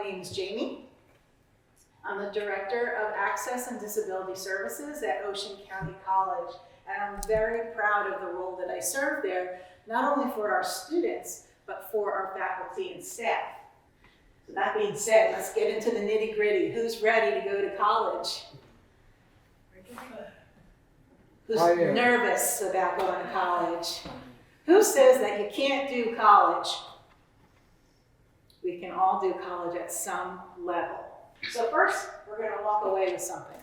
name is Jamie. I'm the Director of Access and Disability Services at Ocean County College, and I'm very proud of the role that I serve there, not only for our students, but for our faculty and staff. So that being said, let's get into the nitty-gritty. Who's ready to go to college? Who's nervous about going to college? Who says that you can't do college? We can all do college at some level. So first, we're going to walk away with something.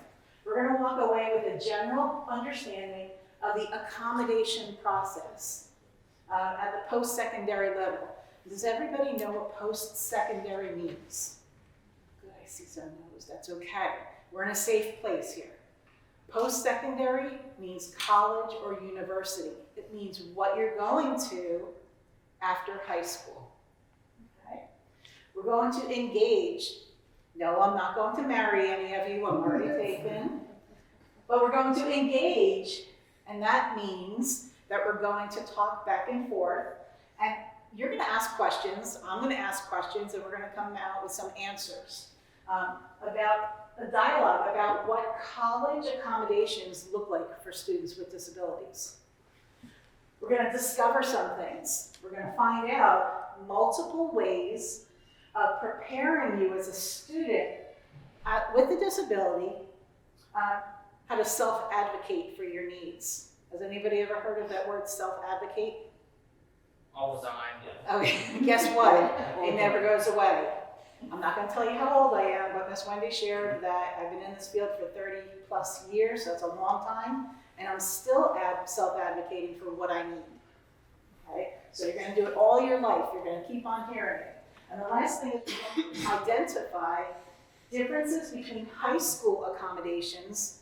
We're going to walk away with a general understanding of the accommodation process at the post-secondary level. Does everybody know what post-secondary means? Good, I see some no's, that's okay. We're in a safe place here. Post-secondary means college or university. It means what you're going to after high school. Okay? We're going to engage. No, I'm not going to marry any of you, I'm already taken. But we're going to engage, and that means that we're going to talk back and forth, and you're going to ask questions, I'm going to ask questions, and we're going to come out with some answers about a dialogue about what college accommodations look like for students with disabilities. We're going to discover some things. We're going to find out multiple ways of preparing you as a student with a disability, how to self-advocate for your needs. Has anybody ever heard of that word, self-advocate? All the time, yeah. Okay, guess what? It never goes away. I'm not going to tell you how old I am, but Miss Wendy shared that I've been in this field for 30 plus years, so it's a long time, and I'm still self-advocating for what I need. Okay? So you're going to do it all your life. You're going to keep on hearing it. And the last thing is to identify differences between high school accommodations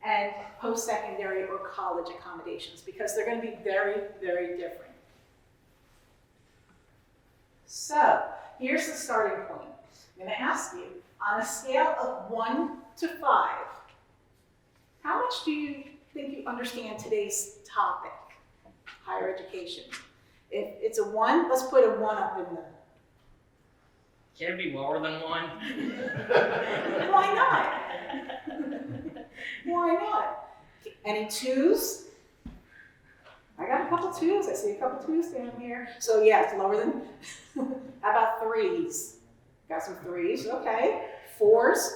and post-secondary or college accommodations, because they're going to be very, very different. So here's the starting point. I'm going to ask you, on a scale of 1 to 5, how much do you think you understand today's topic, higher education? If it's a 1, let's put a 1 up in there. Can it be lower than 1? Why not? Why not? Any 2s? I got a couple 2s. I see a couple 2s down here. So yeah, it's lower than. How about 3s? Got some 3s. Okay. 4s?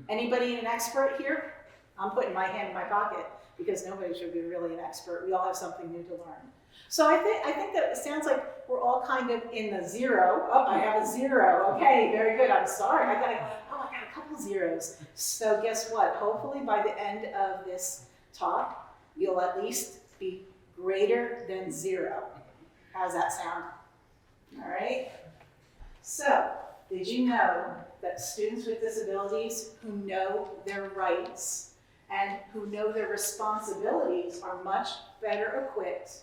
Anybody an expert here? I'm putting my hand in my pocket because nobody should be really an expert. We all have something new to learn. So I think that it sounds like we're all kind of in the 0. Oh, I have a 0. Okay, very good. I'm sorry. I got a couple 0s. So guess what? Hopefully by the end of this talk, you'll at least be greater than 0. How's that sound? All right. So did you know that students with disabilities who know their rights and who know their responsibilities are much better equipped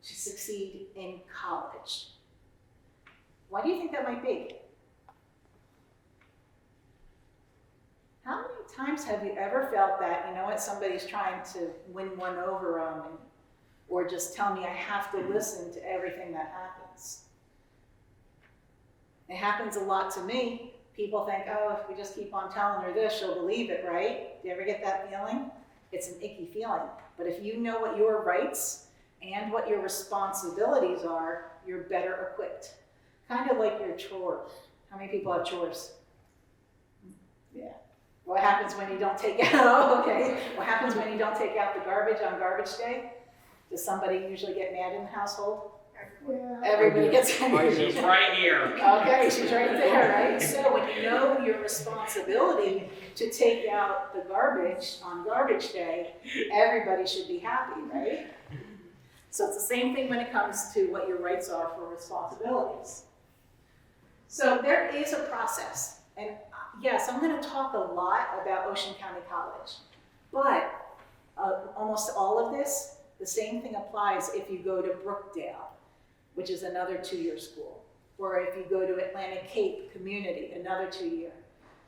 to succeed in college? Why do you think that might be? How many times have you ever felt that, you know what, somebody's trying to win one over on me, or just tell me I have to listen to everything that happens? It happens a lot to me. People think, oh, if we just keep on telling her this, she'll believe it, right? Do you ever get that feeling? It's an icky feeling. But if you know what your rights and what your responsibilities are, you're better equipped. Kind of like your chores. How many people have chores? Yeah. What happens when you don't take out, okay. What happens when you don't take out the garbage on garbage day? Does somebody usually get mad in the household? Yeah. Everybody gets mad. She's right here. Okay, she's right there, right? So when you know your responsibility to take out the garbage on garbage day, everybody should be happy, right? So it's the same thing when it comes to what your rights are for responsibilities. So there is a process. And yes, I'm going to talk a lot about Ocean County College. But almost all of this, the same thing applies if you go to Brookdale, which is another 2-year school. Or if you go to Atlantic Cape Community, another 2-year.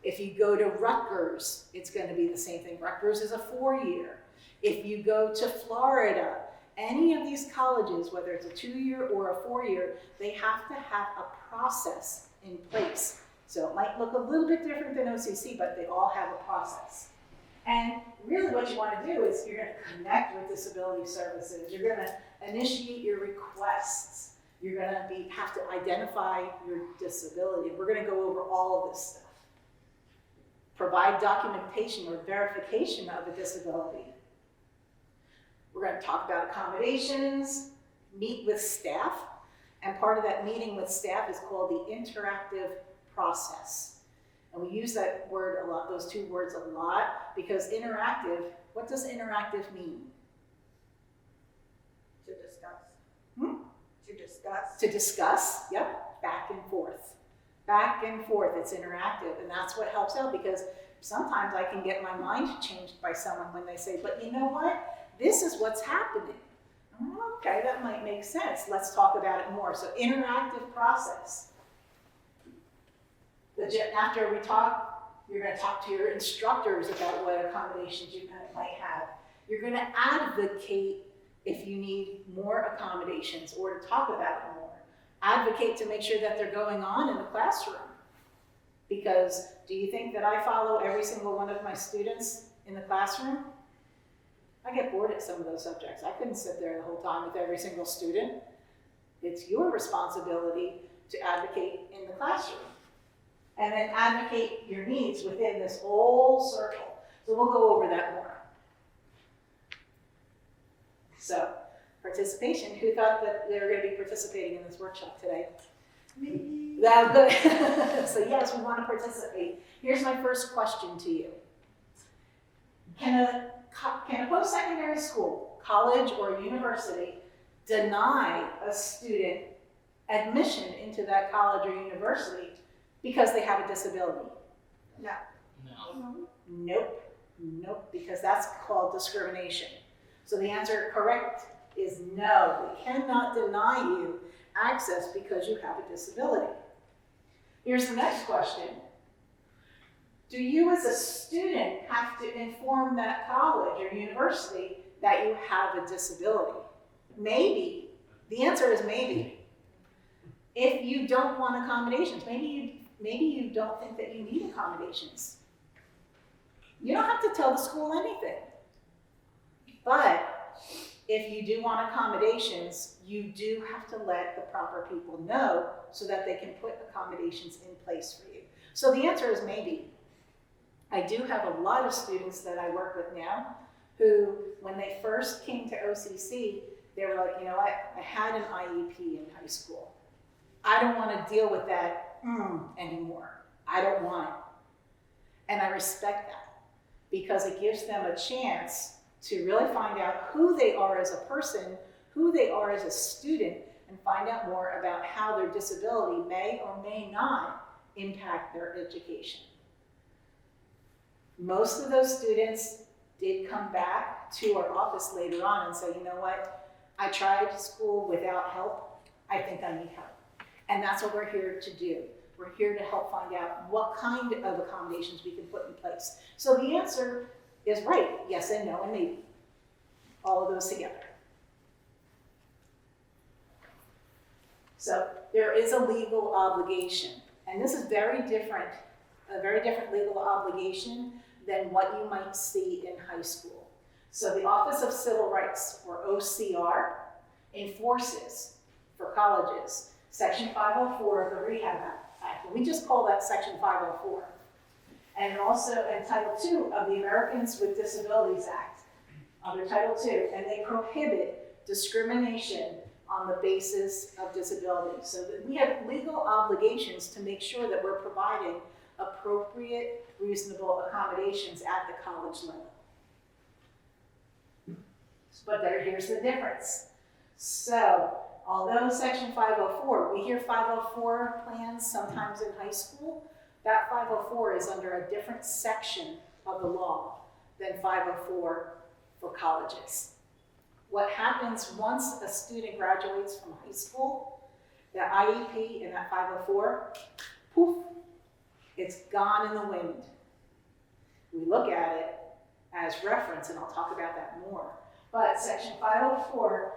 If you go to Rutgers, it's going to be the same thing. Rutgers is a 4-year. If you go to Florida, any of these colleges, whether it's a 2-year or a 4-year, they have to have a process in place. So it might look a little bit different than OCC, but they all have a process. And really what you want to do is you're going to connect with disability services. You're going to initiate your requests. You're going to have to identify your disability. We're going to go over all of this stuff. Provide documentation or verification of a disability. We're going to talk about accommodations, meet with staff, and part of that meeting with staff is called the interactive process. And we use that word a lot, those two words a lot, because interactive, what does interactive mean? To discuss. To discuss. To discuss, yep, back and forth. Back and forth, it's interactive, and that's what helps out, because sometimes I can get my mind changed by someone when they say, but you know what? This is what's happening. Oh, okay, that might make sense. Let's talk about it more. So interactive process. After we talk, you're going to talk to your instructors about what accommodations you might have. You're going to advocate if you need more accommodations or to talk about it more. Advocate to make sure that they're going on in the classroom. Because do you think that I follow every single one of my students in the classroom? I get bored at some of those subjects. I couldn't sit there the whole time with every single student. It's your responsibility to advocate in the classroom. And then advocate your needs within this whole circle. So we'll go over that more. So, participation. Who thought that they were going to be participating in this workshop today? Me. So yes, we want to participate. Here's my first question to you. Can a post-secondary school, college or university, deny a student admission into that college or university because they have a disability? No. No. Nope. Nope, because that's called discrimination. So the answer correct is no. We cannot deny you access because you have a disability. Here's the next question. Do you as a student have to inform that college or university that you have a disability? Maybe. The answer is maybe. If you don't want accommodations, maybe you don't think that you need accommodations. You don't have to tell the school anything. But if you do want accommodations, you do have to let the proper people know so that they can put accommodations in place for you. So the answer is maybe. I do have a lot of students that I work with now who, when they first came to OCC, they were like, you know what, I had an IEP in high school. I don't want to deal with that anymore. I don't want it. And I respect that because it gives them a chance to really find out who they are as a person, who they are as a student, and find out more about how their disability may or may not impact their education. Most of those students did come back to our office later on and say, you know what, I tried school without help. I think I need help. And that's what we're here to do. We're here to help find out what kind of accommodations we can put in place. So the answer is right, yes and no and maybe. All of those together. So there is a legal obligation, and this is a very different legal obligation than what you might see in high school. So the Office of Civil Rights, or OCR, enforces for colleges Section 504 of the Rehab Act. And we just call that Section 504. And also in Title II of the Americans with Disabilities Act, under Title II, and they prohibit discrimination on the basis of disability. So that we have legal obligations to make sure that we're providing appropriate, reasonable accommodations at the college level. But here's the difference. So, although Section 504, we hear 504 plans sometimes in high school, that 504 is under a different section of the law than 504 for colleges. What happens once a student graduates from high school, that IEP and that 504, poof, it's gone in the wind. We look at it as reference, and I'll talk about that more. But Section 504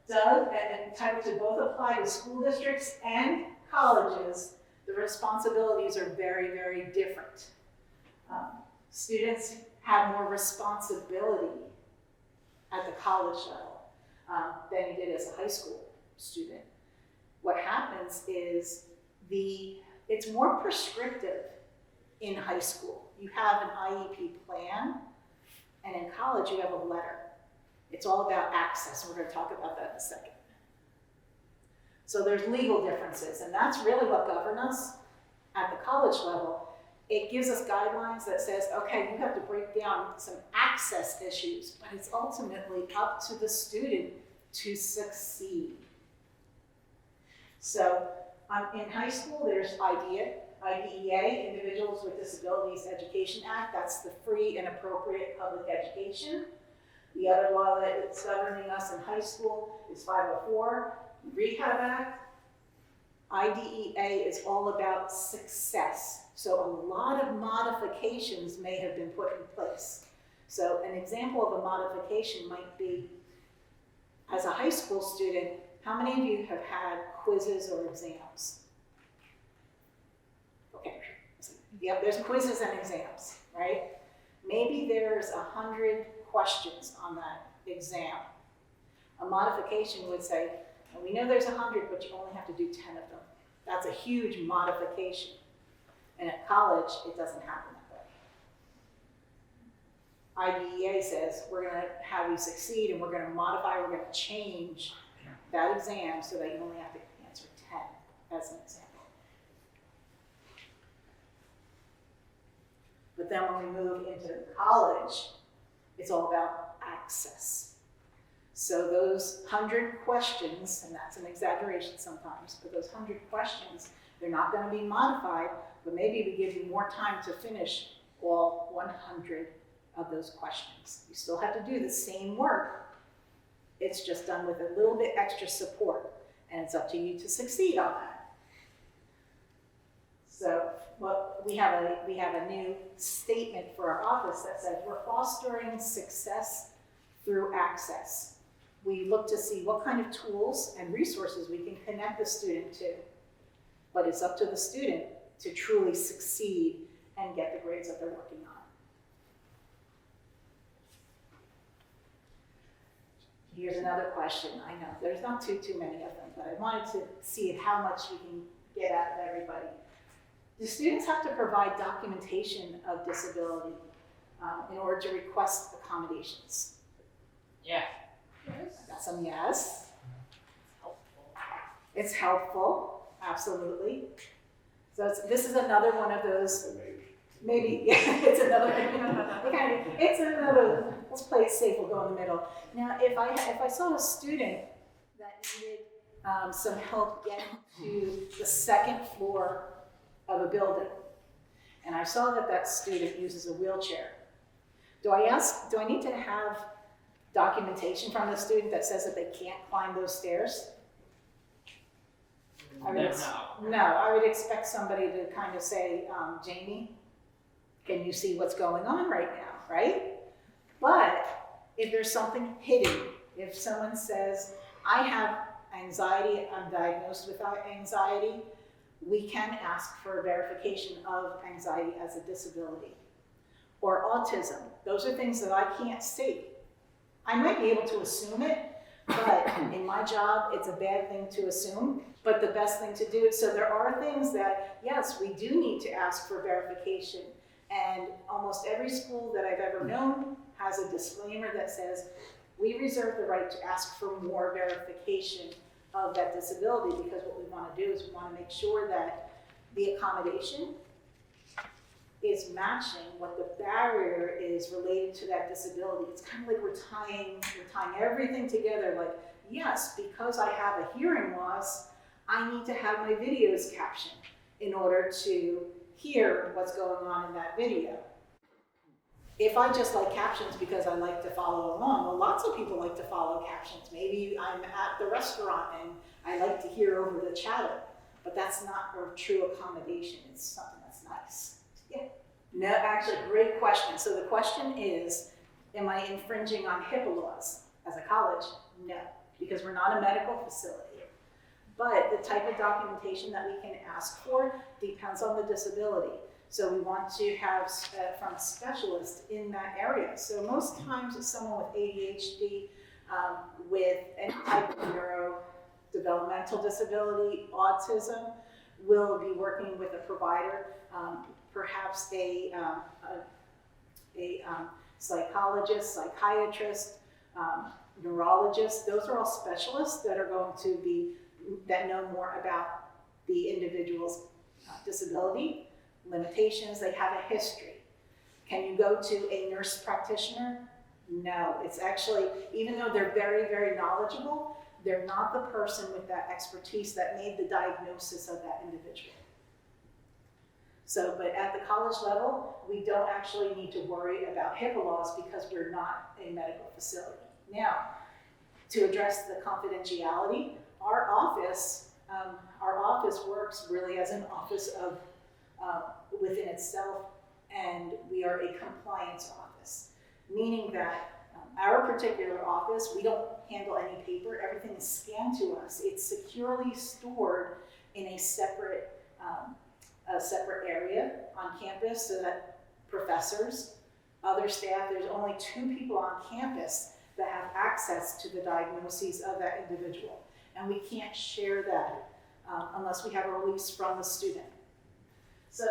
does, and Title II both apply to school districts and colleges, The responsibilities are very, very different. Students have more responsibility at the college level than you did as a high school student. What happens is it's more prescriptive in high school. You have an IEP plan, and in college you have a letter. It's all about access, and we're going to talk about that in a second. So there's legal differences, and that's really what governs us at the college level. It gives us guidelines that says, okay, you have to break down some access issues, but it's ultimately up to the student to succeed. So in high school, there's IDEA, Individuals with Disabilities Education Act. That's the free and appropriate public education. The other law that is governing us in high school is 504, Rehab Act. IDEA is all about success. So a lot of modifications may have been put in place. So an example of a modification might be, as a high school student, how many of you have had quizzes or exams? Okay, yep, there's quizzes and exams, right? Maybe there's 100 questions on that exam. A modification would say, and we know there's 100, but you only have to do 10 of them. That's a huge modification. And at college, it doesn't happen that way. IDEA says, we're going to have you succeed, and we're going to modify, we're going to change that exam so that you only have to answer 10 as an example. But then when we move into college, it's all about access. So those 100 questions, and that's an exaggeration sometimes, but those 100 questions, they're not going to be modified, but maybe we give you more time to finish all 100 of those questions. You still have to do the same work. It's just done with a little bit extra support, and it's up to you to succeed on that. So we have a new statement for our office that says we're fostering success through access. We look to see what kind of tools and resources we can connect the student to, but it's up to the student to truly succeed and get the grades that they're working on. Here's another question. I know there's not too many of them, but I wanted to see how much we can get out of everybody. Do students have to provide documentation of disability in order to request accommodations? Yeah. I got some yes. It's helpful, absolutely. So this is another one of those, maybe, yeah, it's another, let's play it safe, we'll go in the middle. Now, if I saw a student that needed some help getting to the second floor of a building, and I saw that student uses a wheelchair, do I need to have documentation from the student that says that they can't climb those stairs? No, I would expect somebody to kind of say, Jamie, can you see what's going on right now, right? But if there's something hidden, if someone says, I have anxiety, I'm diagnosed with anxiety, we can ask for verification of anxiety as a disability. Or autism, those are things that I can't see. I might be able to assume it, but in my job, it's a bad thing to assume, but the best thing to do it. So there are things that, yes, we do need to ask for verification. And almost every school that I've ever known has a disclaimer that says, we reserve the right to ask for more verification of that disability, because what we want to do is we want to make sure that the accommodation is matching what the barrier is related to that disability. It's kind of like we're tying everything together. Like, yes, because I have a hearing loss, I need to have my videos captioned in order to hear what's going on in that video. If I just like captions because I like to follow along, well, lots of people like to follow captions. Maybe I'm at the restaurant and I like to hear over the chatter, but that's not a true accommodation. It's something that's nice. Yeah. No, actually, great question. So the question is, am I infringing on HIPAA laws as a college? No, because we're not a medical facility. But the type of documentation that we can ask for depends on the disability. So we want to have from a specialist in that area. So most times someone with ADHD, with any type of neurodevelopmental disability, autism, will be working with a provider, perhaps a psychologist, psychiatrist, neurologist. Those are all specialists that are going to be, that know more about the individual's disability, limitations, they have a history. Can you go to a nurse practitioner? No, it's actually, even though they're very, very knowledgeable, they're not the person with that expertise that made the diagnosis of that individual. So, but at the college level, we don't actually need to worry about HIPAA laws because we're not a medical facility. Now, to address the confidentiality, our office works really as an office of within itself, and we are a compliance office, meaning that our particular office, we don't handle any paper, everything is scanned to us. It's securely stored in a separate area on campus so that professors, other staff, there's only 2 people on campus that have access to the diagnoses of that individual. And we can't share that unless we have a release from the student. So,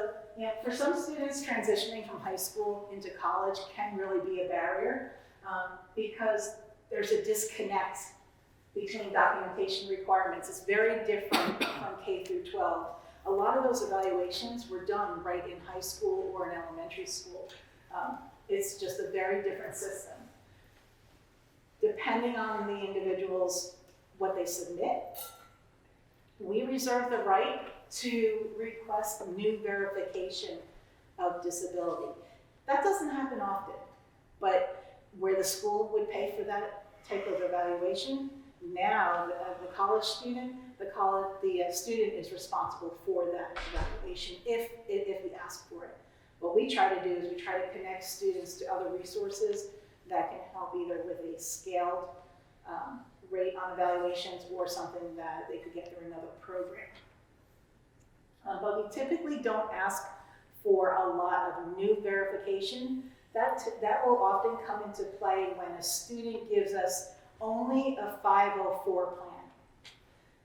for some students, transitioning from high school into college can really be a barrier because there's a disconnect between documentation requirements. It's very different from K through 12. A lot of those evaluations were done right in high school or in elementary school. It's just a very different system. Depending on the individual's, what they submit, we reserve the right to request new verification of disability. That doesn't happen often, but where the school would pay for that type of evaluation, now the college student, the student is responsible for that evaluation if we ask for it. What we try to do is we try to connect students to other resources that can help either with a scaled rate on evaluations or something that they could get through another program. But we typically don't ask for a lot of new verification. That will often come into play when a student gives us only a 504 plan.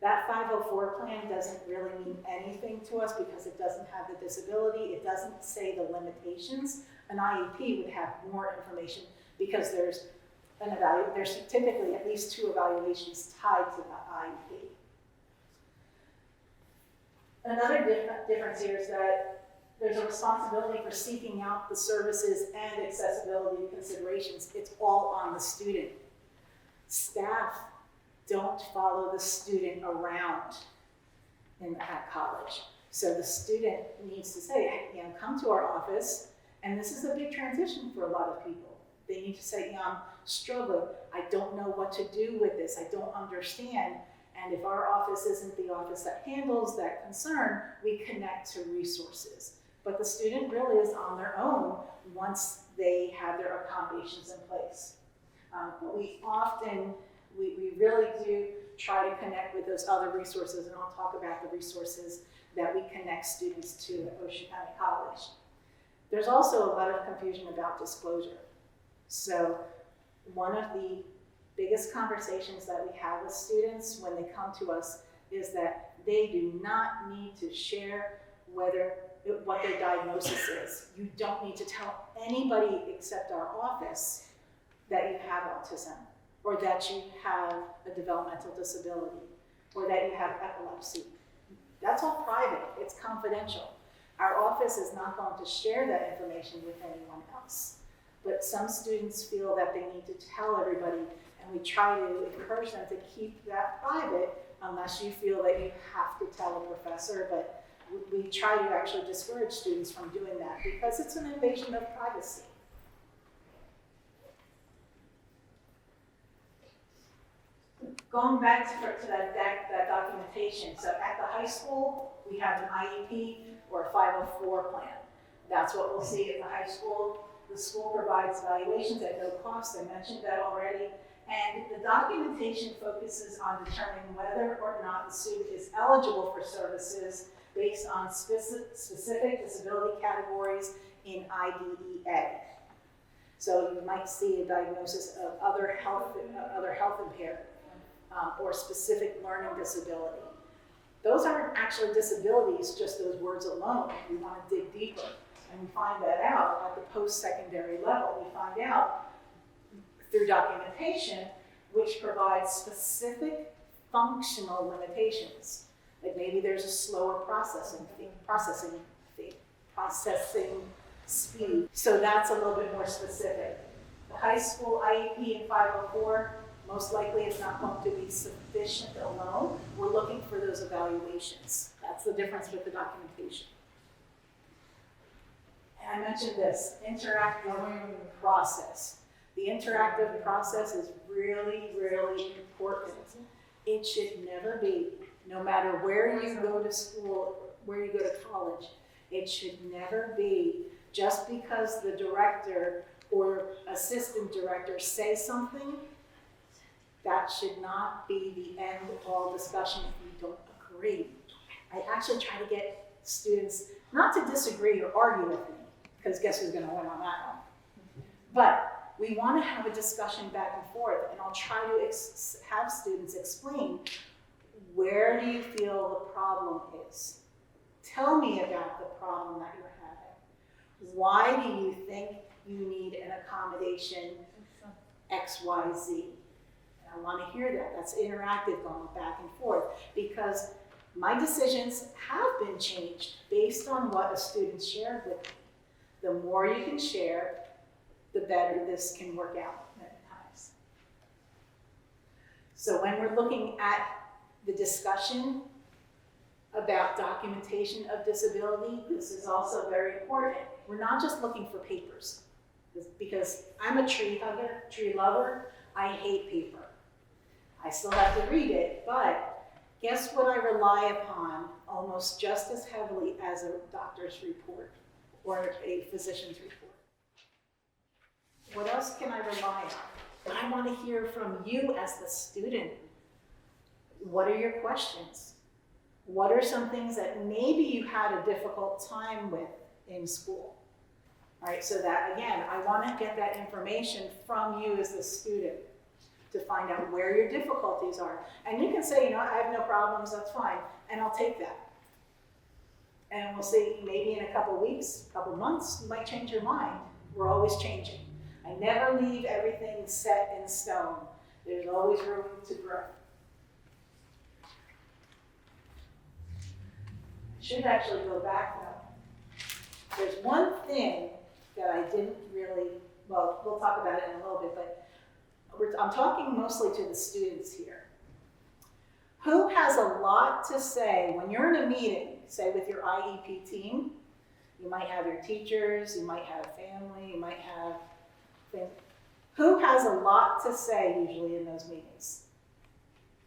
That 504 plan doesn't really mean anything to us because it doesn't have the disability, it doesn't say the limitations. An IEP would have more information because there's typically at least 2 evaluations tied to that IEP. Another difference here is that there's a responsibility for seeking out the services and accessibility considerations. It's all on the student. Staff don't follow the student around at college. So the student needs to say, come to our office, and this is a big transition for a lot of people. They need to say, I'm struggling, I don't know what to do with this, I don't understand. And if our office isn't the office that handles that concern, we connect to resources. But the student really is on their own once they have their accommodations in place. But we really do try to connect with those other resources, and I'll talk about the resources that we connect students to at Ocean County College. There's also a lot of confusion about disclosure. So one of the biggest conversations that we have with students when they come to us is that they do not need to share what their diagnosis is. You don't need to tell anybody except our office that you have autism, or that you have a developmental disability, or that you have epilepsy. That's all private, it's confidential. Our office is not going to share that information with anyone else. But some students feel that they need to tell everybody, and we try to encourage them to keep that private unless you feel that you have to tell a professor, but we try to actually discourage students from doing that because it's an invasion of privacy. Going back to that documentation, so at the high school, we have an IEP or a 504 plan. That's what we'll see at the high school. The school provides evaluations at no cost, I mentioned that already, And the documentation focuses on determining whether or not the student is eligible for services based on specific disability categories in IDEA. So you might see a diagnosis of other health impairment or specific learning disability. Those aren't actually disabilities, just those words alone. We want to dig deeper, and we find that out at the post-secondary level. We find out through documentation, which provides specific functional limitations. Like maybe there's a slower processing speed. So that's a little bit more specific. The high school IEP in 504, most likely it's not going to be sufficient alone. We're looking for those evaluations. That's the difference with the documentation. And I mentioned this, interactive process. The interactive process is really, really important. It should never be, no matter where you go to school, where you go to college, it should never be just because the director or assistant director say something, that should not be the end of all discussion if you don't agree. I actually try to get students not to disagree or argue with me, because guess who's going to win on that one? But we want to have a discussion back and forth, and I'll try to have students explain, where do you feel the problem is? Tell me about the problem that you're having. Why do you think you need an accommodation X, Y, Z? And I want to hear that. That's interactive, going back and forth, because my decisions have been changed based on what a student shared with me. The more you can share, the better this can work out many times. So when we're looking at the discussion about documentation of disability, this is also very important. We're not just looking for papers, because I'm a tree hugger, tree lover. I hate paper. I still have to read it, but guess what I rely upon almost just as heavily as a doctor's report or a physician's report. What else can I rely on? I want to hear from you as the student. What are your questions? What are some things that maybe you had a difficult time with in school? All right, so that, again, I want to get that information from you as the student to find out where your difficulties are. And you can say, you know, I have no problems, that's fine, and I'll take that. And we'll see, maybe in a couple weeks, a couple months, you might change your mind. We're always changing. I never leave everything set in stone. There's always room to grow. I should actually go back though. There's one thing that I didn't really, well, we'll talk about it in a little bit, but I'm talking mostly to the students here. Who has a lot to say when you're in a meeting, say with your IEP team? You might have your teachers, you might have family, you might have things. Who has a lot to say usually in those meetings?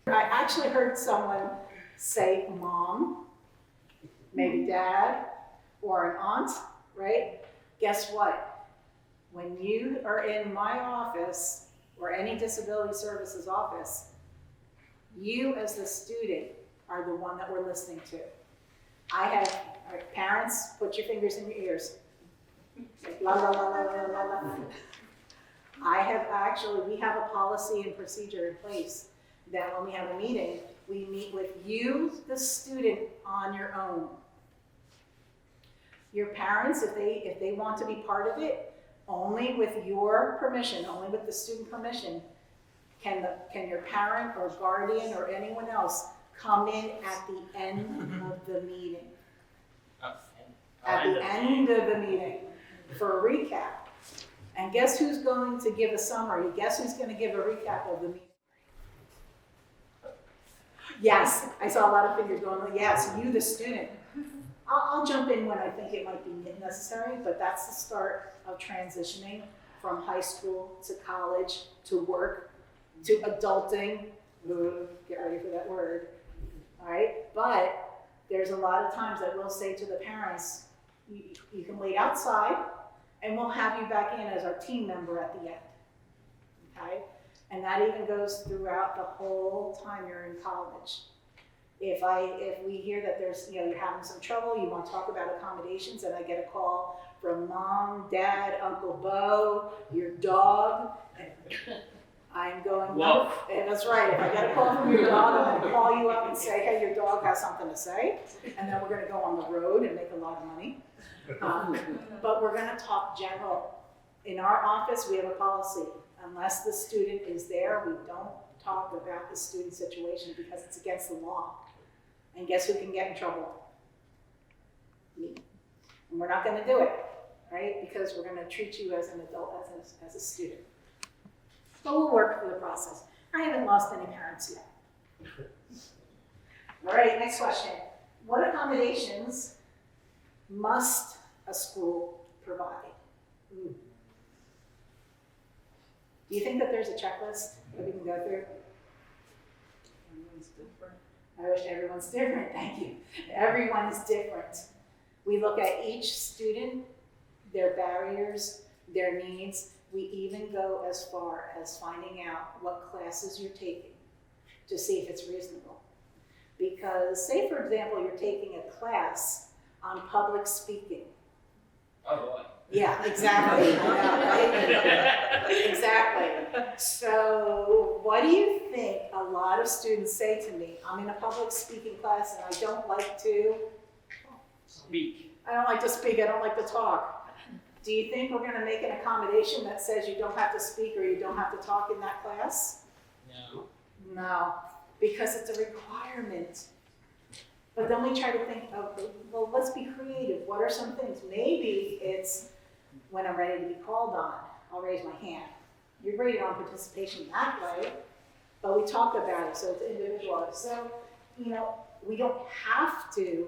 I actually heard someone say mom, maybe dad, or an aunt, right? Guess what? When you are in my office or any disability services office, you as the student are the one that we're listening to. I have, all right, parents, put your fingers in your ears. Like, la, la, la, la, la, la, la. We have a policy and procedure in place that when we have a meeting, we meet with you, the student, on your own. Your parents, if they want to be part of it, only with your permission, only with the student permission, can your parent or guardian or anyone else come in at the end of the meeting. At the end of the meeting for a recap. And guess who's going to give a summary? Guess who's going to give a recap of the meeting? Yes, I saw a lot of fingers going, yes, you the student. I'll jump in when I think it might be necessary, but that's the start of transitioning from high school to college to work to adulting. Ooh, get ready for that word. All right, but there's a lot of times that we'll say to the parents, you can wait outside and we'll have you back in as our team member at the end, okay? And that even goes throughout the whole time you're in college. If we hear that there's, you're having some trouble, you want to talk about accommodations, and I get a call from mom, dad, Uncle Bo, your dog, and I'm going, no. And that's right, if I get a call from your dog, I'm gonna call you up and say, hey, your dog has something to say, and then we're gonna go on the road and make a lot of money. But we're gonna talk general. In our office, we have a policy. Unless the student is there, we don't talk about the student situation because it's against the law. And guess who can get in trouble? Me. And we're not gonna do it, right? Because we're gonna treat you as an adult, as a student. But we'll work through the process. I haven't lost any parents yet. All right, next question. What accommodations must a school provide? Ooh. Do you think that there's a checklist that we can go through? Everyone's different. I wish everyone's different, thank you. Everyone is different. We look at each student, their barriers, their needs. We even go as far as finding out what classes you're taking to see if it's reasonable. Because say, for example, you're taking a class on public speaking. Oh boy. Yeah, exactly. Right? Exactly. So what do you think a lot of students say to me? I'm in a public speaking class and I don't like to Speak. I don't like to speak, I don't like to talk. Do you think we're gonna make an accommodation that says you don't have to speak or you don't have to talk in that class? No. No, because it's a requirement. But then we try to think of, well, let's be creative. What are some things? Maybe it's when I'm ready to be called on, I'll raise my hand. You're rated on participation that way, but we talk about it, so it's individualized. So, we don't have to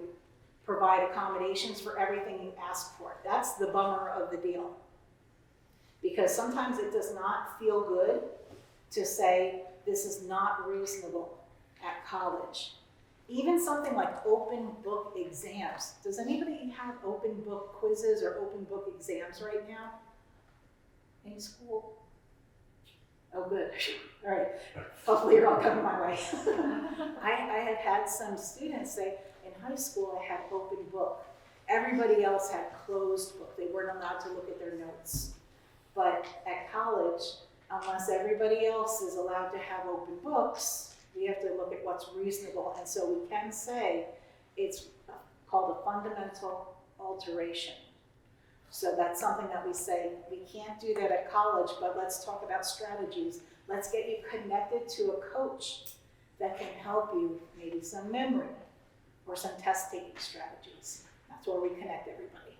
provide accommodations for everything you ask for. That's the bummer of the deal. Because sometimes it does not feel good to say, this is not reasonable at college. Even something like open book exams. Does anybody have open book quizzes or open book exams right now? Any school? Oh, good. All right. Hopefully you're all coming my way. I have had some students say, in high school I had open book. Everybody else had closed book. They weren't allowed to look at their notes. But at college, unless everybody else is allowed to have open books, we have to look at what's reasonable. And so we can say it's called a fundamental alteration. So that's something that we say, we can't do that at college, but let's talk about strategies. Let's get you connected to a coach that can help you, maybe some memory or some test-taking strategies. That's where we connect everybody.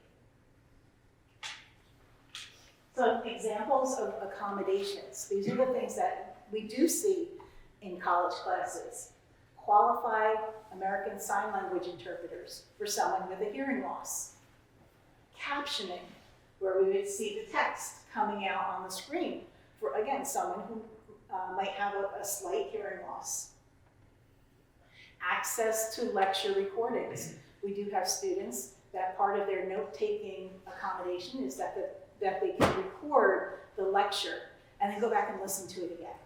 So examples of accommodations. These are the things that we do see in college classes. Qualified American Sign Language interpreters for someone with a hearing loss. Captioning, where we would see the text coming out on the screen for, again, someone who might have a slight hearing loss. Access to lecture recordings. We do have students that part of their note-taking accommodation is that they can record the lecture and then go back and listen to it again.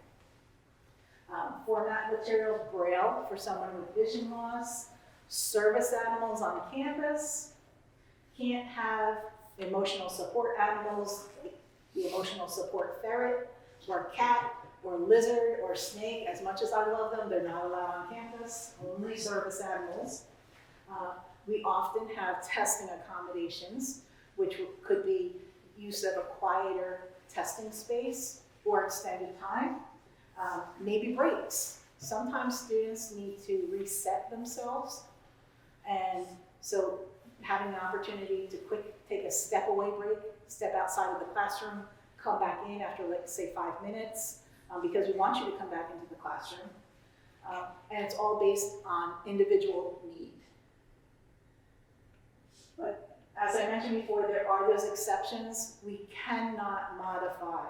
Format materials, Braille for someone with vision loss. Service animals on campus. Can't have emotional support animals, like the emotional support ferret, or cat, or lizard, or snake. As much as I love them, they're not allowed on campus, only service animals. We often have testing accommodations, which could be use of a quieter testing space or extended time. Maybe breaks. Sometimes students need to reset themselves, and so having an opportunity to take a step away break, step outside of the classroom, come back in after, like, say 5 minutes, because we want you to come back into the classroom. And it's all based on individual need. But as I mentioned before, there are those exceptions. We cannot modify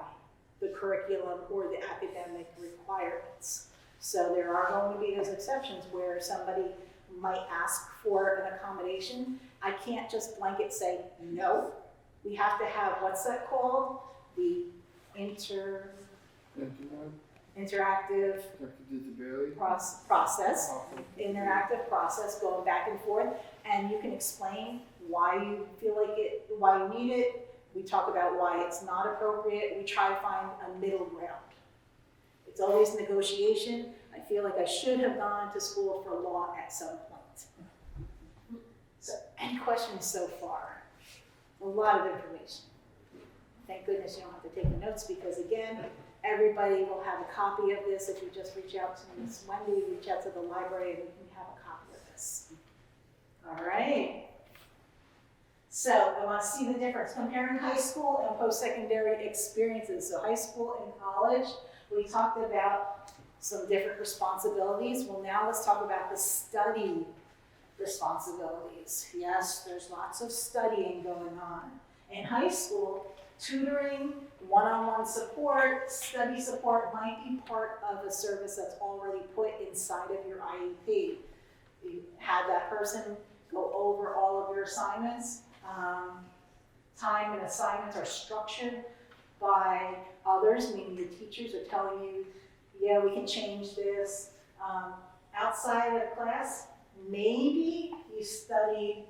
the curriculum or the academic requirements. So there are going to be those exceptions where somebody might ask for an accommodation. I can't just blanket say no. We have to have, what's that called? The interactive Disability. process, interactive process, going back and forth, and you can explain why you feel like it, why you need it. We talk about why it's not appropriate. We try to find a middle ground. It's always negotiation. I feel like I should have gone to school for law at some point. So, any questions so far? A lot of information. Thank goodness you don't have to take the notes because, again, everybody will have a copy of this. If you just reach out to Ms. Wendy, reach out to the library, and you can have a copy of this. All right. So I want to see the difference. Comparing high school and post-secondary experiences. So high school and college, we talked about some different responsibilities. Well, now let's talk about the study responsibilities. Yes, there's lots of studying going on. In high school, tutoring, one-on-one support, study support might be part of a service that's already put inside of your IEP. You have that person go over all of your assignments. Time and assignments are structured by others, meaning the teachers are telling you, yeah, we can change this. Outside of class, maybe you study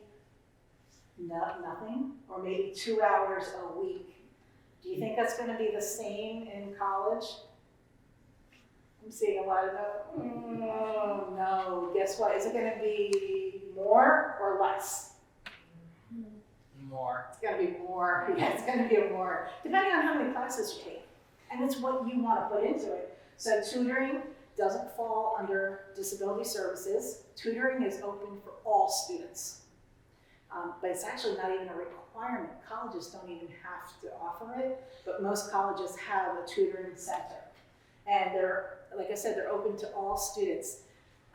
nothing, or maybe 2 hours a week. Do you think that's going to be the same in college? I'm seeing a lot of no. Guess what? Is it going to be more or less? More. It's going to be more. Yeah, it's going to be more, depending on how many classes you take. And it's what you want to put into it. So tutoring doesn't fall under disability services. Tutoring is open for all students. But it's actually not even a requirement. Colleges don't even have to offer it, but most colleges have a tutoring center. And they're, like I said, they're open to all students.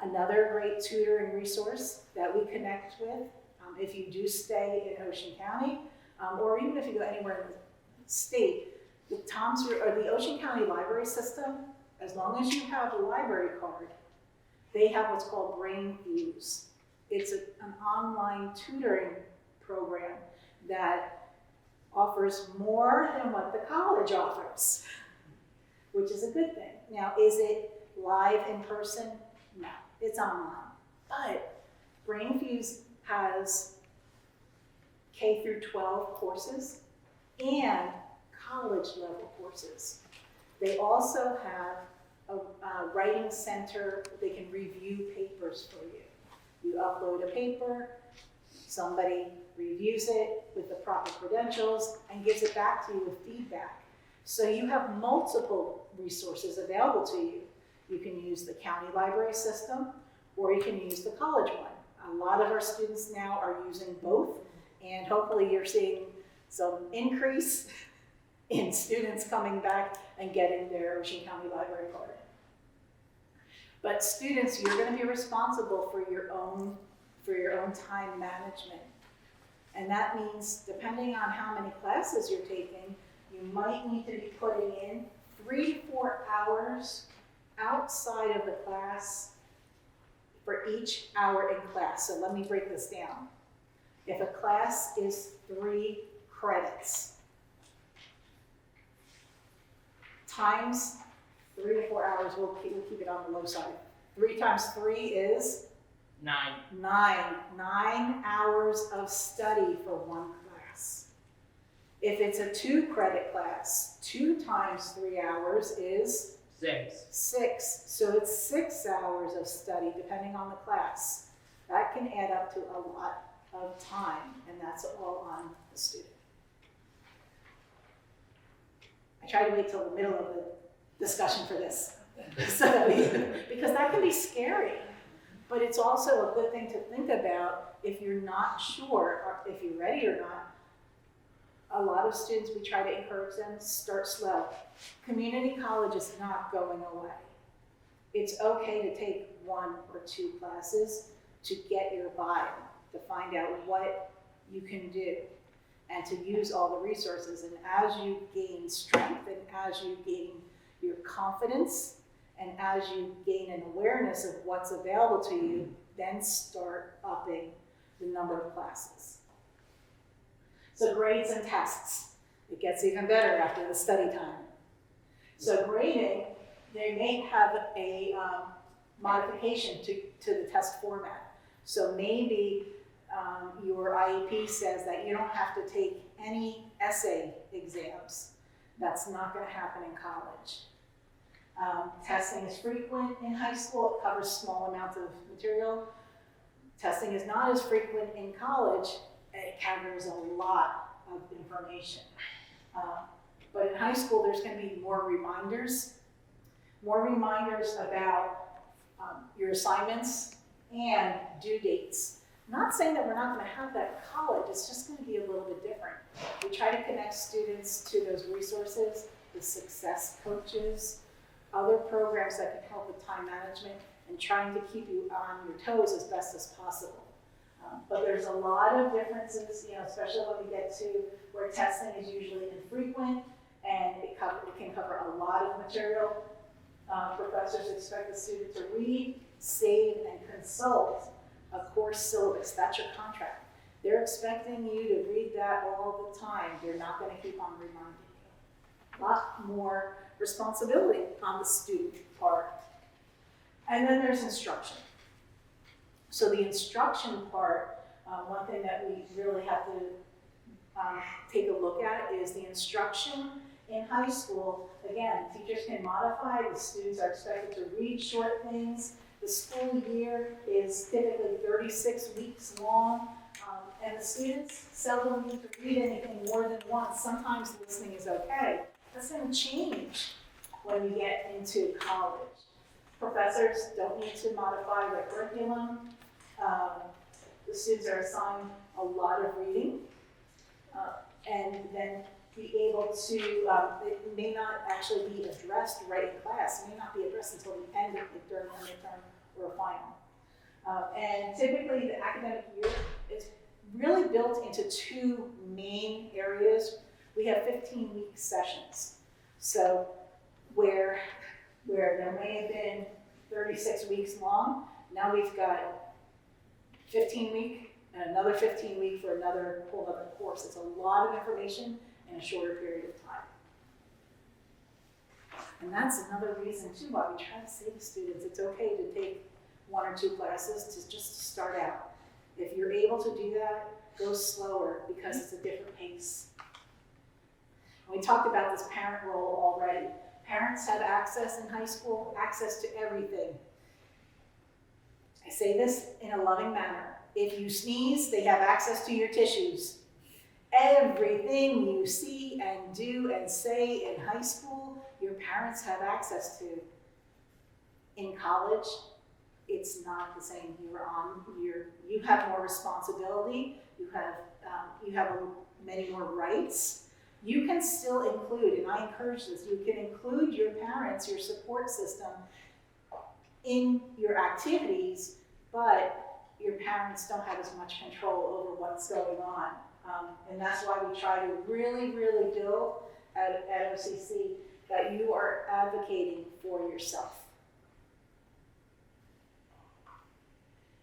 Another great tutoring resource that we connect with, if you do stay in Ocean County, or even if you go anywhere in the state, the Ocean County library system, as long as you have a library card, they have what's called Brain Fuse. It's an online tutoring program that offers more than what the college offers, which is a good thing. Now, is it live in person? No, it's online. But Brain Fuse has K through 12 courses and college level courses. They also have a writing center. They can review papers for you. You upload a paper, somebody reviews it with the proper credentials and gives it back to you with feedback. So you have multiple resources available to you. You can use the county library system, or you can use the college one. A lot of our students now are using both, and hopefully you're seeing some increase in students coming back and getting their Ocean County Library card. But students, you're going to be responsible for your own time management. And that means, depending on how many classes you're taking, you might need to be putting in 3 to 4 hours outside of the class for each hour in class. So let me break this down. If a class is 3 credits, times 3 to 4 hours, we'll keep it on the low side. 3 times 3 is? 9. 9 hours of study for one class. If it's a 2 credit class, 2 times 3 hours is? 6. 6. So it's 6 hours of study depending on the class. That can add up to a lot of time, and that's all on the student. I try to wait till the middle of the discussion for this, so that because that can be scary, but it's also a good thing to think about if you're not sure, or if you're ready or not. A lot of students, we try to encourage them to start slow. Community college is not going away. It's okay to take 1 or 2 classes to get your vibe, to find out what you can do, and to use all the resources. And as you gain strength, and as you gain your confidence, and as you gain an awareness of what's available to you, then start upping the number of classes. So grades and tests. It gets even better after the study time. So grading, they may have a modification to the test format. So maybe your IEP says that you don't have to take any essay exams. That's not going to happen in college. Testing is frequent in high school. It covers small amounts of material. Testing is not as frequent in college. It covers a lot of information. But in high school, there's going to be more reminders about your assignments and due dates. Not saying that we're not going to have that in college, it's just going to be a little bit different. We try to connect students to those resources, the success coaches, other programs that can help with time management, and trying to keep you on your toes as best as possible. But there's a lot of differences, especially when we get to where testing is usually infrequent, and it can cover a lot of material. Professors expect the student to read, save, and consult a course syllabus. That's your contract. They're expecting you to read that all the time. They're not going to keep on reminding you. A lot more responsibility on the student part. And then there's instruction. So the instruction part, one thing that we really have to take a look at is the instruction in high school. Again, teachers can modify, the students are expected to read short things. The school year is typically 36 weeks long, and the students seldom need to read anything more than once. Sometimes listening is okay. That's going to change when we get into college. Professors don't need to modify their curriculum. The students are assigned a lot of reading, and then be able to, it may not actually be addressed right in class. It may not be addressed until the end of the during a midterm or a final. And typically the academic year is really built into two main areas. We have 15-week sessions. So where there may have been 36 weeks long, now we've got 15-week and another 15-week for another whole other course. It's a lot of information in a shorter period of time. And that's another reason too why we try to say to students, it's okay to take 1 or 2 classes to just start out. If you're able to do that, go slower because it's a different pace. We talked about this parent role already. Parents have access in high school, access to everything. I say this in a loving manner. If you sneeze, they have access to your tissues. Everything you see and do and say in high school, your parents have access to. In college, it's not the same. You have more responsibility. You have many more rights. You can still include, and I encourage this, you can include your parents, your support system in your activities, but your parents don't have as much control over what's going on. And that's why we try to really, really build at OCC that you are advocating for yourself.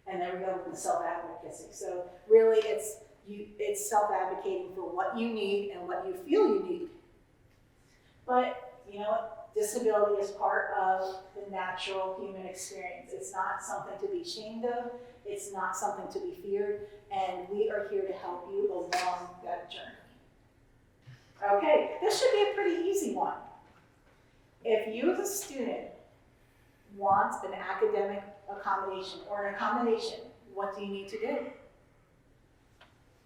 And there we go with the self-advocacy. So really it's self-advocating for what you need and what you feel you need. But you know what? Disability is part of the natural human experience. It's not something to be ashamed of. It's not something to be feared. And we are here to help you along that journey. Okay, this should be a pretty easy one. If you as a student want an academic accommodation or an accommodation, what do you need to do?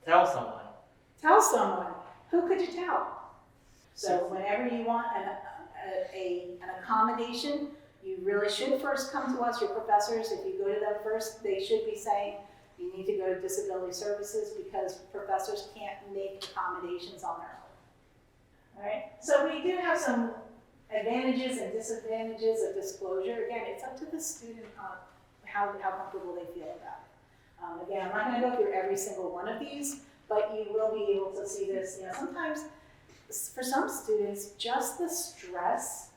Tell someone. Tell someone. Who could you tell? So whenever you want an accommodation, you really should first come to us, your professors. If you go to them first, they should be saying, you need to go to disability services because professors can't make accommodations on their own. All right? So we do have some advantages and disadvantages of disclosure. Again, it's up to the student how comfortable they feel about it. Again, I'm not going to go through every single one of these, but you will be able to see this. You know, sometimes for some students, just the stress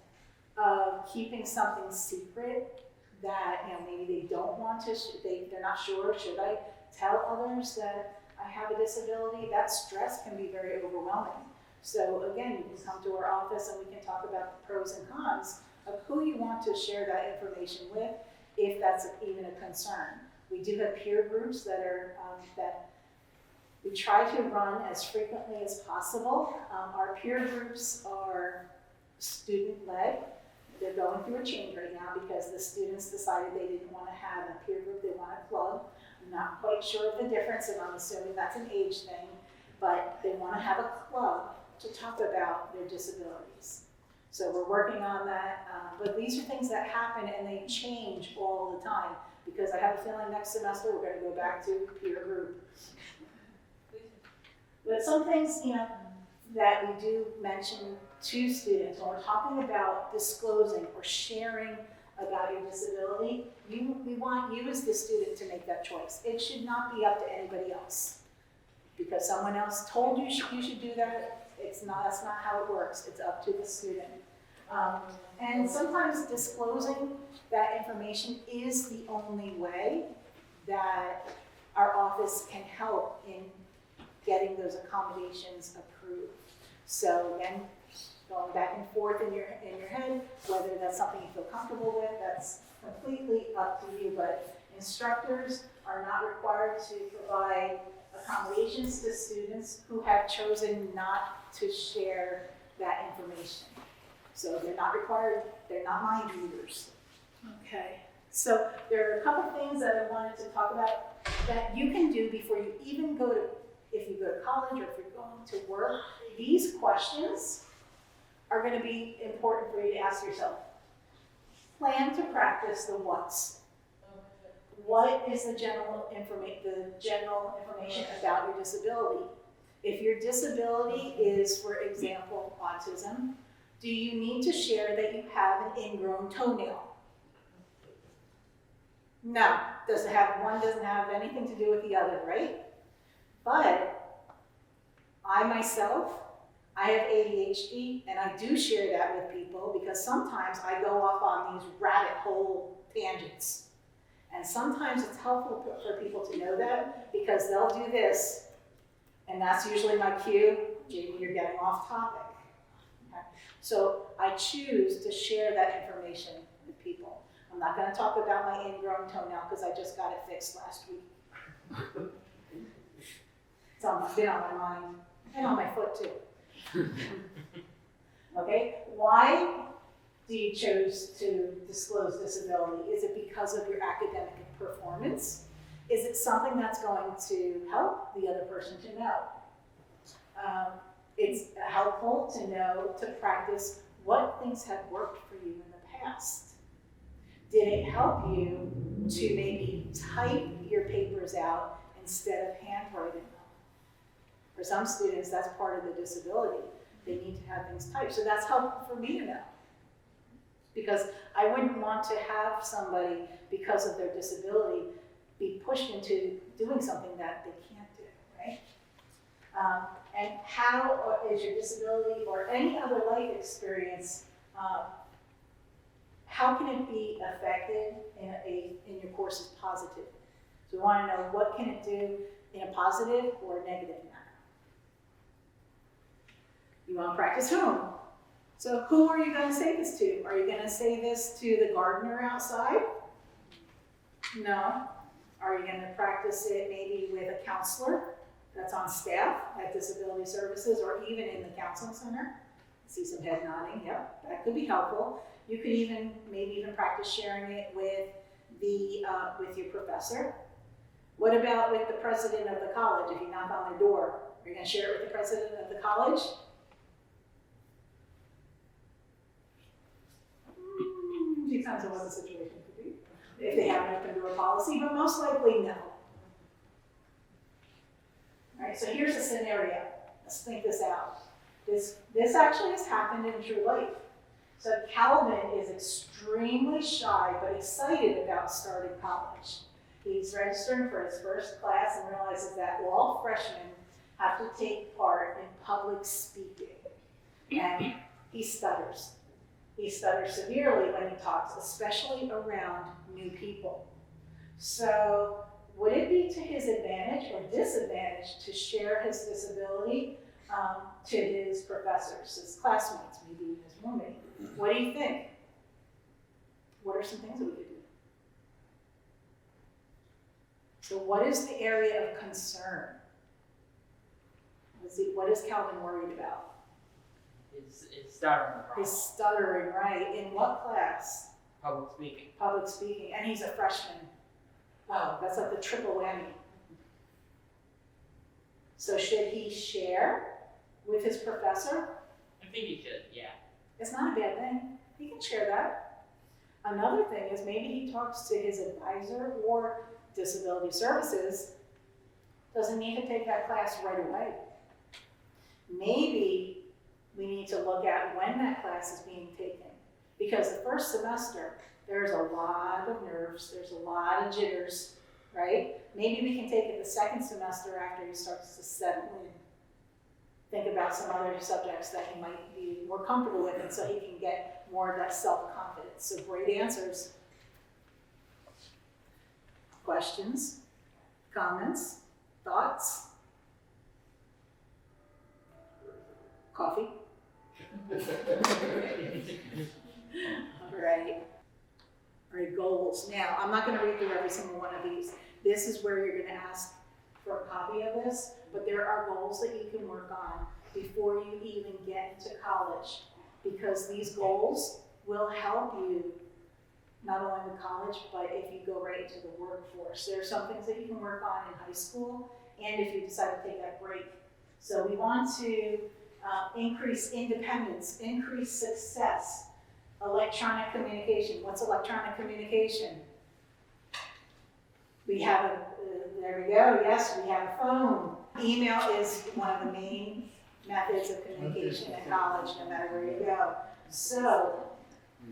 of keeping something secret that maybe they don't want to, they're not sure, should I tell others that I have a disability? That stress can be very overwhelming. So again, you can come to our office and we can talk about the pros and cons of who you want to share that information with, if that's even a concern. We do have peer groups that are, that we try to run as frequently as possible. Our peer groups are student-led. They're going through a change right now because the students decided they didn't want to have a peer group, they want a club. I'm not quite sure of the difference, and I'm assuming that's an age thing, but they want to have a club to talk about their disabilities. So we're working on that, but these are things that happen and they change all the time, because I have a feeling next semester we're going to go back to peer group. But some things, you know, that we do mention to students when we're talking about disclosing or sharing about your disability, we want you as the student to make that choice. It should not be up to anybody else. Because someone else told you you should do that, that's not how it works. It's up to the student. And sometimes disclosing that information is the only way that our office can help in getting those accommodations approved. So again, going back and forth in your head, whether that's something you feel comfortable with, that's completely up to you. But instructors are not required to provide accommodations to students who have chosen not to share that information. So they're not required, they're not mind readers. Okay, so there are a couple things that I wanted to talk about that you can do before you even go to, if you go to college or if you're going to work. These questions are going to be important for you to ask yourself. Plan to practice the what's. What is the general information about your disability? If your disability is, for example, autism, do you need to share that you have an ingrown toenail? No, one doesn't have anything to do with the other, right? But I myself, I have ADHD, and I do share that with people because sometimes I go off on these rabbit hole tangents. And sometimes it's helpful for people to know that because they'll do this, and that's usually my cue, Jamie, you're getting off topic. Okay? So I choose to share that information with people. I'm not going to talk about my ingrown toenail because I just got it fixed last week. It's been on my mind, and on my foot too. Okay, why do you choose to disclose disability? Is it because of your academic performance? Is it something that's going to help the other person to know? It's helpful to know, to practice what things have worked for you in the past. Did it help you to maybe type your papers out instead of handwriting them? For some students, that's part of the disability. They need to have things typed. So that's helpful for me to know. Because I wouldn't want to have somebody, because of their disability, be pushed into doing something that they can't do, right? And how is your disability or any other life experience, how can it be affected in your courses positive? So we want to know what can it do in a positive or negative manner. You want to practice home. So who are you going to say this to? Are you going to say this to the gardener outside? No. Are you going to practice it maybe with a counselor that's on staff at Disability Services or even in the counseling center? I see some head nodding. Yep, that could be helpful. You could even maybe practice sharing it with your professor. What about with the president of the college? If you knock on their door, are you going to share it with the president of the college? Depends on what the situation could be, if they have an open door policy, but most likely no. All right, so here's a scenario. Let's think this out. This actually has happened in true life. So Calvin is extremely shy, but excited about starting college. He's registering for his first class and realizes that all freshmen have to take part in public speaking. And he stutters. He stutters severely when he talks, especially around new people. So would it be to his advantage or disadvantage to share his disability to his professors, his classmates, maybe even his roommate? What do you think? what are some things that we could do? So what is the area of concern? Let's see, what is Calvin worried about? Is stuttering the problem. His stuttering, right? In what class? Public speaking. Public speaking, and he's a freshman. Wow, that's like the triple whammy. So should he share with his professor? I think he should, yeah. It's not a bad thing. He can share that. Another thing is maybe he talks to his advisor or disability services. Doesn't need to take that class right away. Maybe we need to look at when that class is being taken. Because the first semester, there's a lot of nerves, there's a lot of jitters, right? Maybe we can take it the second semester after he starts to settle in. Think about some other subjects that he might be more comfortable with, and so he can get more of that self-confidence. So great answers. Questions, comments, thoughts? Coffee? All right, goals. Now, I'm not gonna read through every single one of these. This is where you're gonna ask for a copy of this, but there are goals that you can work on before you even get into college, because these goals will help you not only with college, but if you go right into the workforce. There are some things that you can work on in high school, and if you decide to take that break. So we want to increase independence, increase success. Electronic communication. What's electronic communication? We have a, there we go, yes, we have a phone. Email is one of the main methods of communication in college, no matter where you go. So,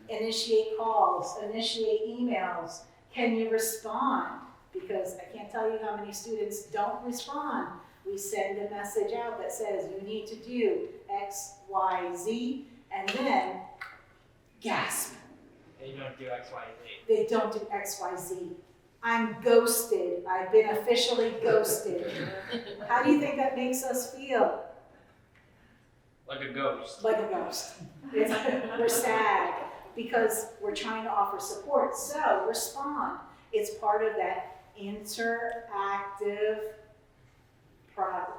initiate calls, initiate emails. Can you respond? Because I can't tell you how many students don't respond. We send a message out that says you need to do X, Y, Z, and then gasp. They don't do X, Y, Z. They don't do X, Y, Z. I'm ghosted. I've been officially ghosted. How do you think that makes us feel? Like a ghost. Like a ghost. We're sad because we're trying to offer support. So respond. It's part of that interactive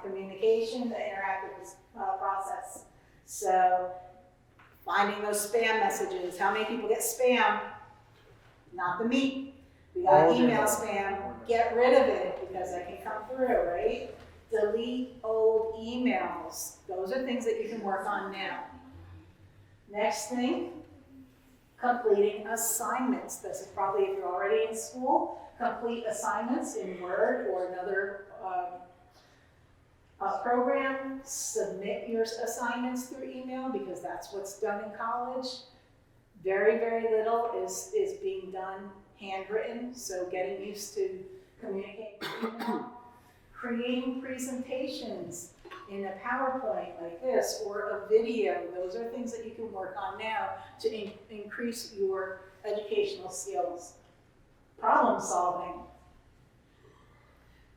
communication, the interactive process. So finding those spam messages. How many people get spam? Not the meat. We got email spam. Get rid of it because that can come through, right? Delete old emails. Those are things that you can work on now. Next thing, completing assignments. This is probably if you're already in school, complete assignments in Word or another program. Submit your assignments through email because that's what's done in college. Very, very little is being done handwritten, so getting used to communicating with email. Creating presentations in a PowerPoint like this or a video. Those are things that you can work on now to increase your educational skills. Problem solving.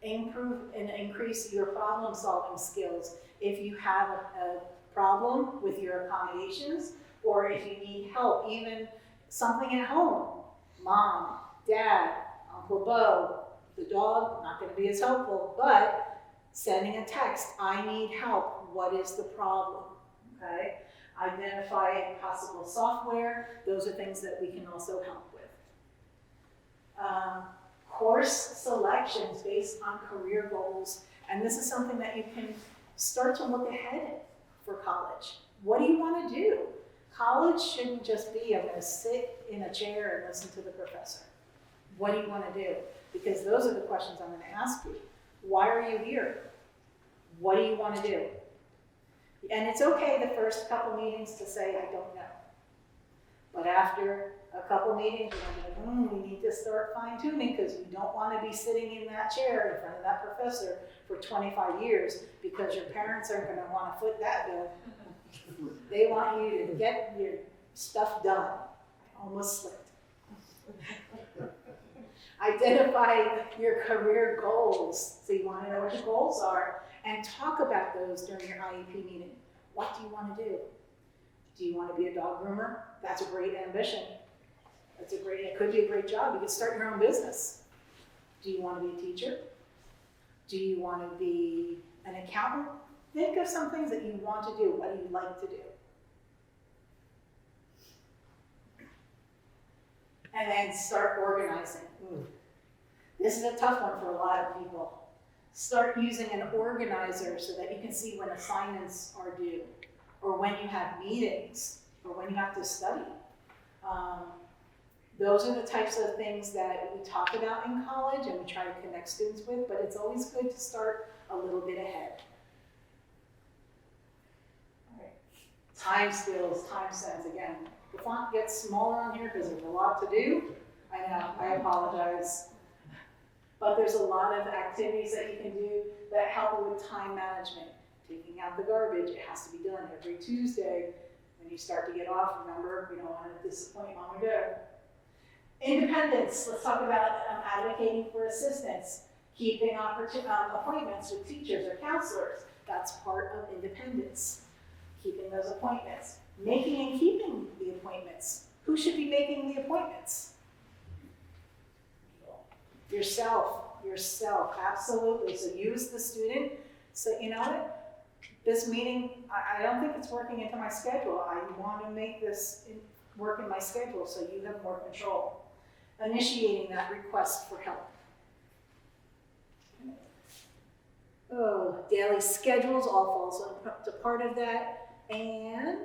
Improve and increase your problem solving skills. If you have a problem with your accommodations or if you need help, even something at home, mom, dad, Uncle Bo, the dog, not going to be as helpful, but sending a text, I need help, what is the problem, okay? Identify possible software, those are things that we can also help with. Course selections based on career goals, and this is something that you can start to look ahead for college. What do you want to do? College shouldn't just be, I'm going to sit in a chair and listen to the professor. What do you want to do? Because those are the questions I'm going to ask you. Why are you here? What do you want to do? And it's okay the first couple meetings to say, I don't know. But after a couple meetings, you're going to we need to start fine tuning because you don't want to be sitting in that chair in front of that professor for 25 years because your parents aren't going to want to foot that bill. They want you to get your stuff done. I almost slipped. Identify your career goals. So you want to know what your goals are and talk about those during your IEP meeting. What do you want to do? Do you want to be a dog groomer? That's a great ambition. It could be a great job. You could start your own business. Do you want to be a teacher? Do you want to be an accountant? Think of some things that you want to do. What do you like to do? And then start organizing. This is a tough one for a lot of people. Start using an organizer so that you can see when assignments are due, or when you have meetings, or when you have to study. Those are the types of things that we talk about in college and we try to connect students with, but it's always good to start a little bit ahead. All right. Time skills, time sense, again. The font gets smaller on here because there's a lot to do. I know, I apologize. But there's a lot of activities that you can do that help you with time management. Taking out the garbage, it has to be done every Tuesday. When you start to get off, remember, we don't want to disappoint mom or dad. Independence, let's talk about advocating for assistance. Keeping appointments with teachers or counselors, that's part of independence. Keeping those appointments. Making and keeping the appointments. Who should be making the appointments? Yourself, absolutely. So use the student. So you know what? This meeting, I don't think it's working into my schedule. I want to make this work in my schedule so you have more control. Initiating that request for help. Daily schedules all falls into part of that. And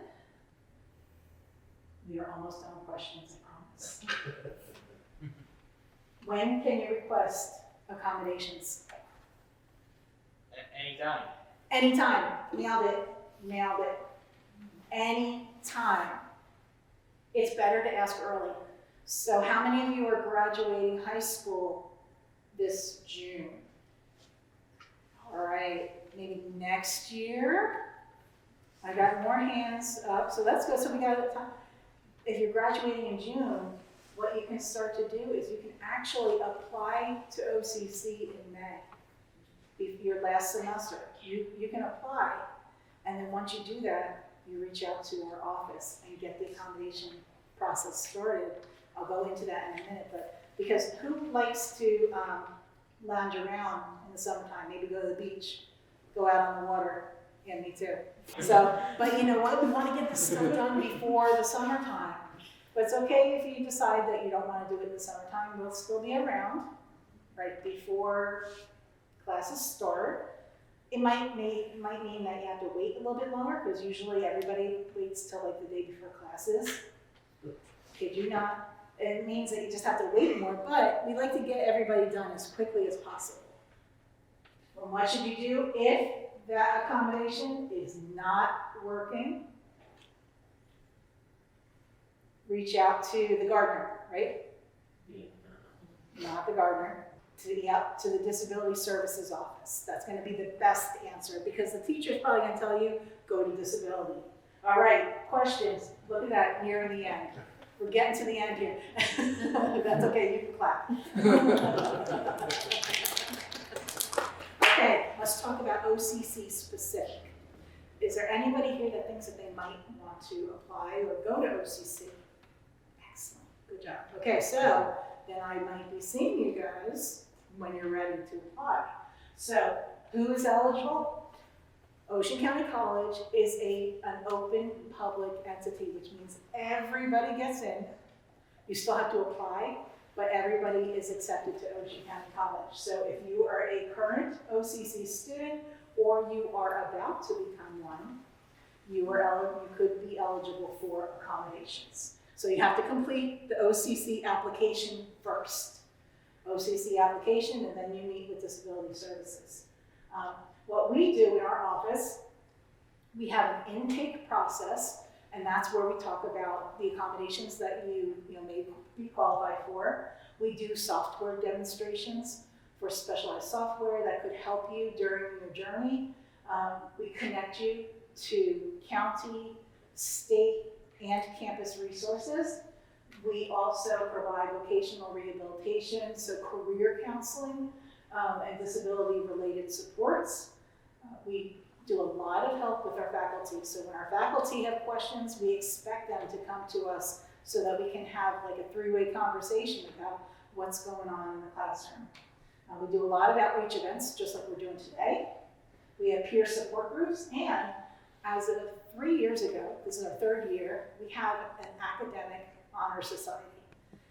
we are almost done with questions, I promise. When can you request accommodations? Anytime. Anytime. Nailed it. Anytime. It's better to ask early. So how many of you are graduating high school this June? All right, maybe next year? I got more hands up, so that's good. So we got time. If you're graduating in June, what you can start to do is you can actually apply to OCC in May, your last semester. You can apply, and then once you do that, you reach out to our office and get the accommodation process started. I'll go into that in a minute, but because who likes to lounge around in the summertime, maybe go to the beach, go out on the water? Yeah, me too. So, but you know what, we want to get this stuff done before the summertime. But it's okay if you decide that you don't want to do it in the summertime. We'll still be around right before classes start. It might mean that you have to wait a little bit longer because usually everybody waits till like the day before classes. Kid you not. It means that you just have to wait more, but we like to get everybody done as quickly as possible. Well, what should you do if that accommodation is not working? Reach out to the gardener, right? Yeah. Not the gardener. To the Disability Services office. That's going to be the best answer because the teacher's probably going to tell you, go to disability. All right, questions. Look at that, nearing the end. We're getting to the end here. That's okay, you can clap. Okay, let's talk about OCC specific. Is there anybody here that thinks that they might want to apply or go to OCC? Excellent, good job. Okay, so then I might be seeing you guys when you're ready to apply. So who is eligible? Ocean County College is an open public entity, which means everybody gets in. You still have to apply, but everybody is accepted to Ocean County College. So if you are a current OCC student or you are about to become one, you could be eligible for accommodations. So you have to complete the OCC application first. OCC application, and then you meet with Disability Services. What we do in our office, we have an intake process, and that's where we talk about the accommodations that you may be qualified for. We do software demonstrations for specialized software that could help you during your journey. We connect you to county, state, and campus resources. We also provide vocational rehabilitation, so career counseling and disability-related supports. We do a lot of help with our faculty. So when our faculty have questions, we expect them to come to us so that we can have like a three-way conversation about what's going on in the classroom. We do a lot of outreach events, just like we're doing today. We have peer support groups, and as of 3 years ago, this is our third year, we have an academic honor society.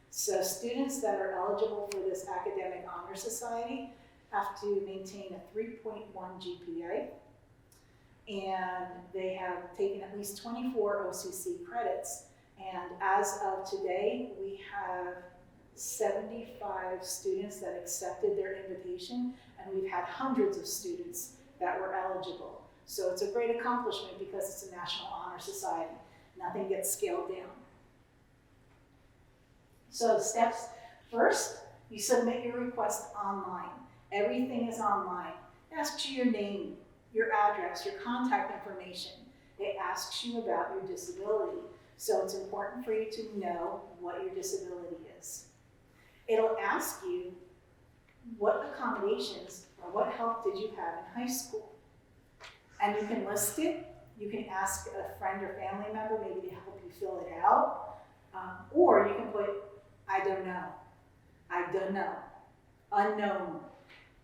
So students that are eligible for this academic honor society have to maintain a 3.1 GPA, and they have taken at least 24 OCC credits. And as of today, we have 75 students that accepted their invitation, and we've had hundreds of students that were eligible. So it's a great accomplishment because it's a national honor society. Nothing gets scaled down. So steps, first, you submit your request online. Everything is online. It asks you your name, your address, your contact information. It asks you about your disability. So it's important for you to know what your disability is. It'll ask you what accommodations or what help did you have in high school. And you can list it. You can ask a friend or family member maybe to help you fill it out. Or you can put, I don't know, unknown,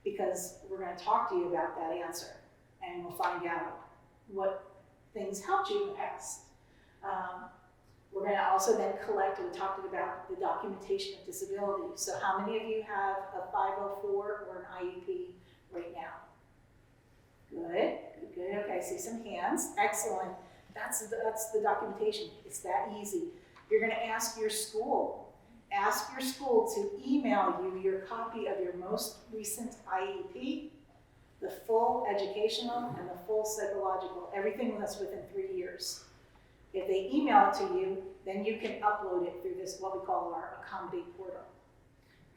because we're going to talk to you about that answer, and we'll find out what things helped you asked. We're going to also then collect, we talked about the documentation of disability. So how many of you have a 504 or an IEP right now? Good, good, good. Okay, I see some hands. Excellent. That's the documentation. It's that easy. You're going to ask your school. Ask your school to email you your copy of your most recent IEP, the full educational and the full psychological, everything that's within 3 years. If they email it to you, then you can upload it through this, what we call our Accommodate portal.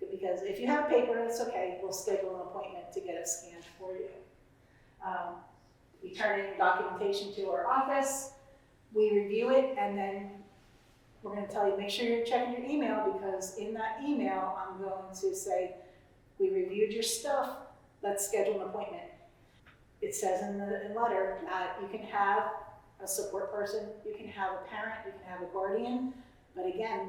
Because if you have paper, that's okay. We'll schedule an appointment to get it scanned for you. You turn in your documentation to our office, we review it, and then we're going to tell you, make sure you're checking your email, because in that email, I'm going to say, we reviewed your stuff, let's schedule an appointment. It says in the letter that you can have a support person, you can have a parent, you can have a guardian, but again,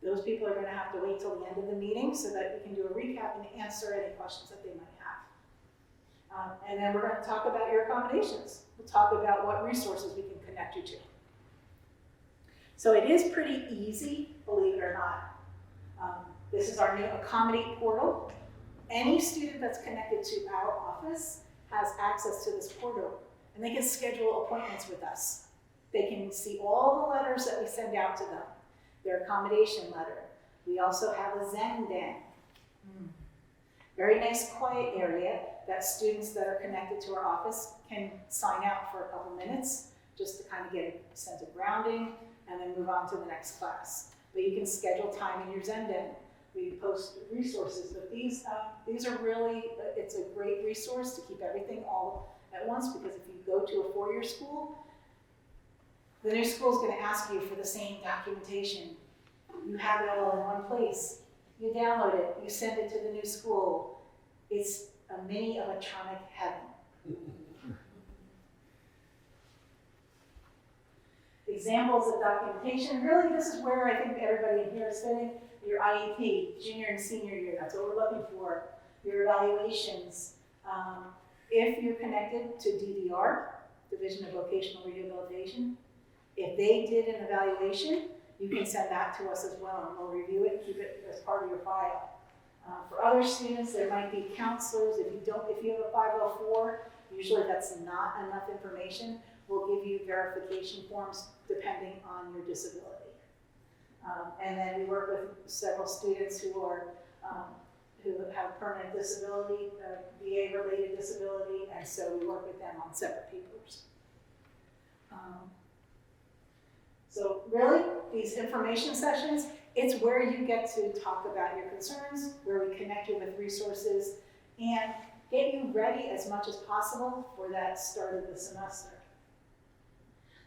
those people are going to have to wait till the end of the meeting so that we can do a recap and answer any questions that they might have. And then we're going to talk about your accommodations. We'll talk about what resources we can connect you to. So it is pretty easy, believe it or not. This is our new Accommodate portal. Any student that's connected to our office has access to this portal, and they can schedule appointments with us. They can see all the letters that we send out to them, their accommodation letter. We also have a Zen den. Very nice quiet area that students that are connected to our office can sign out for a couple minutes just to kind of get a sense of grounding and then move on to the next class. But you can schedule time in your Zen den. We post resources, but these are really, it's a great resource to keep everything all at once, because if you go to a four-year school, the new school is going to ask you for the same documentation. You have it all in one place. You download it, you send it to the new school. It's a mini electronic heaven. Examples of documentation. Really, this is where I think everybody in here is sitting. Your IEP, junior and senior year, that's what we're looking for. Your evaluations. If you're connected to DVR, Division of Vocational Rehabilitation, if they did an evaluation, you can send that to us as well, and we'll review it and keep it as part of your file. For other students, there might be counselors. If you have a 504, usually that's not enough information. We'll give you verification forms depending on your disability. And then we work with several students who have permanent disability, VA-related disability, and so we work with them on separate papers. So really, these information sessions, it's where you get to talk about your concerns, where we connect you with resources, and get you ready as much as possible for that start of the semester.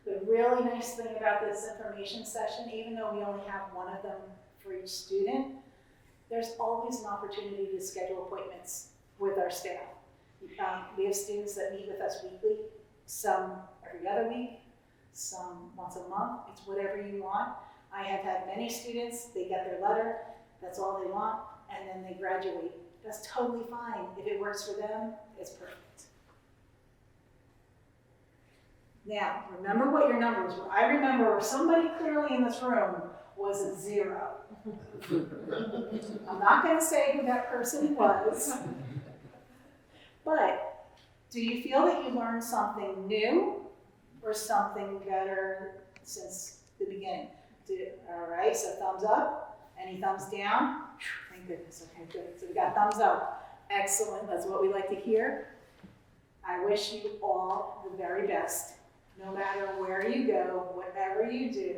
The really nice thing about this information session, even though we only have one of them for each student, there's always an opportunity to schedule appointments with our staff. We have students that meet with us weekly, some every other week, some once a month. It's whatever you want. I have had many students, they get their letter, that's all they want, and then they graduate. That's totally fine. If it works for them, it's perfect. Now, remember what your numbers were. I remember somebody clearly in this room was a 0. I'm not going to say who that person was, but do you feel that you learned something new or something better since the beginning? All right, so thumbs up. Any thumbs down? Thank goodness. Okay, good. So we got thumbs up. Excellent. That's what we like to hear. I wish you all the very best, no matter where you go, whatever you do.